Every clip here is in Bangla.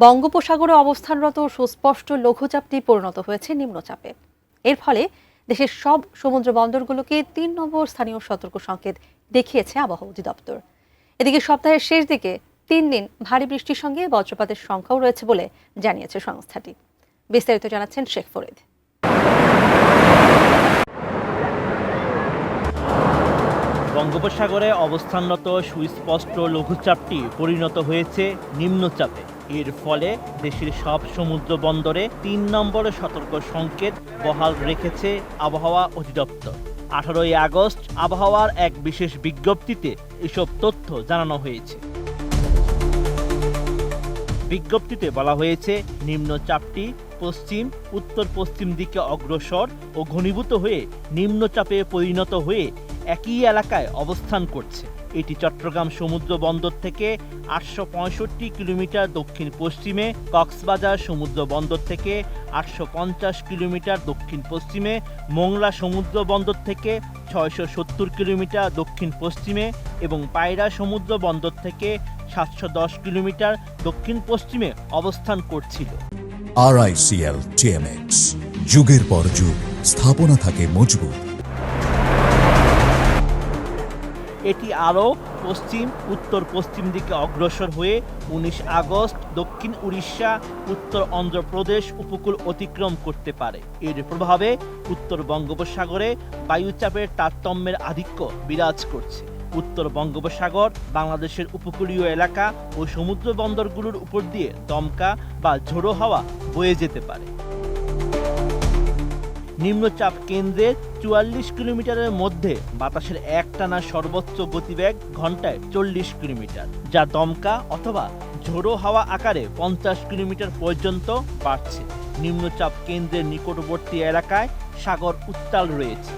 বঙ্গোপসাগরে অবস্থানরত সুস্পষ্ট লঘুচাপটি পরিণত হয়েছে নিম্নচাপে। এর ফলে দেশের সব সমুদ্র বন্দরগুলোকে ৩ নম্বর স্থানীয় সতর্ক সংকেত দেখিয়েছে আবহাওয়া অধিদপ্তর। এদিকে সপ্তাহের শেষ দিকে ৩ দিন ভারী বৃষ্টির সঙ্গে বজ্রপাতের সংখ্যাও রয়েছে বলে জানিয়েছে সংস্থাটি। বিস্তারিত জানাচ্ছেন শেখ ফরিদ। বঙ্গোপসাগরে অবস্থানরত সুস্পষ্ট লঘুচাপটি পরিণত হয়েছে নিম্নচাপে। এর ফলে দেশের সব সমুদ্র বন্দরে ৩ নম্বর সতর্ক সংকেত বহাল রেখেছে আবহাওয়া অধিদপ্তর। 18 আগস্ট আবহাওয়ার এক বিশেষ বিজ্ঞপ্তিতে এসব তথ্য জানানো হয়েছে। বিজ্ঞপ্তিতে বলা হয়েছে, নিম্নচাপটি পশ্চিম উত্তর পশ্চিম দিকে অগ্রসর ও ঘনীভূত হয়ে নিম্নচাপে পরিণত হয়ে একই এলাকায় অবস্থান করছে। এটি চট্টগ্রাম সমুদ্র বন্দর থেকে 865 কিলোমিটার দক্ষিণ পশ্চিমে, কক্সবাজার সমুদ্র বন্দর থেকে 850 কিলোমিটার দক্ষিণ পশ্চিমে, মোংলা সমুদ্র বন্দর থেকে 670 কিলোমিটার দক্ষিণ পশ্চিমে এবং পায়রা সমুদ্র বন্দর থেকে 710 কিলোমিটার দক্ষিণ পশ্চিমে অবস্থান করছিল। RICL TMX, যুগের পর যুগ স্থাপনা থাকে মজবুত। এটি আরও পশ্চিম উত্তর পশ্চিম দিকে অগ্রসর হয়ে 19 আগস্ট দক্ষিণ উড়িষ্যা উত্তর অন্ধ্রপ্রদেশ উপকূল অতিক্রম করতে পারে। এর প্রভাবে উত্তর বঙ্গোপসাগরে বায়ুচাপের তারতম্যের আধিক্য বিরাজ করছে। উত্তর বঙ্গোপসাগর বাংলাদেশের উপকূলীয় এলাকা ও সমুদ্র বন্দরগুলোর উপর দিয়ে দমকা বা ঝোড়ো হাওয়া বয়ে যেতে পারে। নিম্নচাপ কেন্দ্রের 44 কিলোমিটারের মধ্যে বাতাসের একটানা সর্বোচ্চ গতিবেগ ঘন্টায় 40 কিলোমিটার, যা দমকা অথবা ঝোড়ো হাওয়া আকারে 50 কিলোমিটার পর্যন্ত বাড়ছে। নিম্নচাপ কেন্দ্রের নিকটবর্তী এলাকায় সাগর উত্তাল রয়েছে।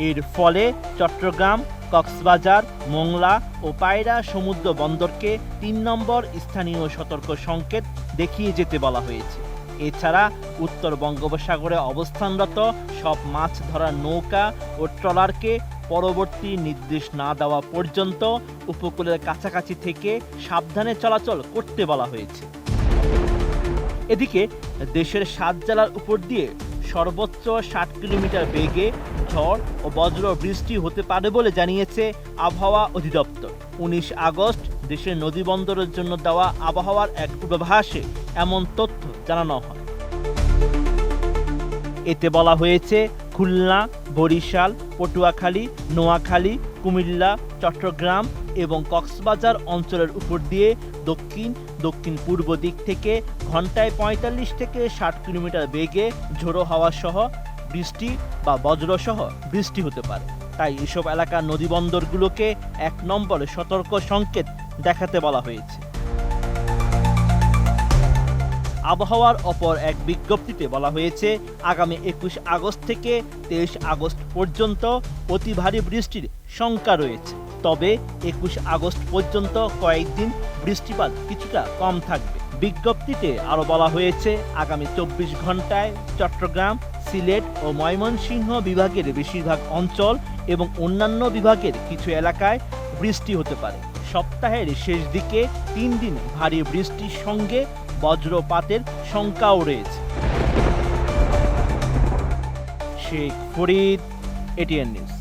এর ফলে চট্টগ্রাম, কক্সবাজার, মোংলা ও পায়রা সমুদ্র বন্দরকে ৩ নম্বর স্থানীয় সতর্ক সংকেত দেখিয়ে যেতে বলা হয়েছে। এছাড়া উত্তর বঙ্গোপসাগরে অবস্থানরত সব মাছ ধরার নৌকা ও ট্রলারকে পরবর্তী নির্দেশ না দেওয়া পর্যন্ত উপকূলের কাছাকাছি থেকে সাবধানে চলাচল করতে বলা হয়েছে। এদিকে দেশের 7 জেলার উপর দিয়ে সর্বোচ্চ 60 কিলোমিটার বেগে ঝড় ও বজ্র বৃষ্টি হতে পারে বলে জানিয়েছে আবহাওয়া অধিদপ্তর। 19 আগস্ট দেশের নদী বন্দরের জন্য দেওয়া আবহাওয়ার এক পূর্বাভাসে এমন তথ্য জানানো হয়। এতে বলা হয়েছে, খুলনা, বরিশাল, পটুয়াখালী, নোয়াখালী, কুমিল্লা, চট্টগ্রাম এবং কক্সবাজার অঞ্চলের উপর দিয়ে দক্ষিণ দক্ষিণ পূর্ব দিক থেকে ঘন্টায় 45 থেকে 60 কিলোমিটার বেগে ঝোড়ো হাওয়া সহ বৃষ্টি বা বজ্রসহ বৃষ্টি হতে পারে। তাই এসব এলাকার নদীবন্দরগুলোকে 1 নম্বরে সতর্ক সংকেত দেখাতে বলা হয়েছে। আবহাওয়ার অপর এক বিজ্ঞপ্তিতে বলা হয়েছে, আগামী 21 আগস্ট থেকে 23 আগস্ট পর্যন্ত অতি ভারী বৃষ্টির শঙ্কা রয়েছে। তবে 21 আগস্ট পর্যন্ত কয়েকদিন বৃষ্টিপাত কিছুটা কম থাকবে। বিজ্ঞপ্তিতে আরও বলা হয়েছে, আগামী 24 ঘন্টায় চট্টগ্রাম, সিলেট ও ময়মনসিংহ বিভাগের বেশিরভাগ অঞ্চল এবং অন্যান্য বিভাগের কিছু এলাকায় বৃষ্টি হতে পারে। সপ্তাহের শেষ দিকে 3 দিন ভারী বৃষ্টির সঙ্গে বজ্রপাতের শঙ্কাও রয়েছে। Sheikh Farid, ATN news.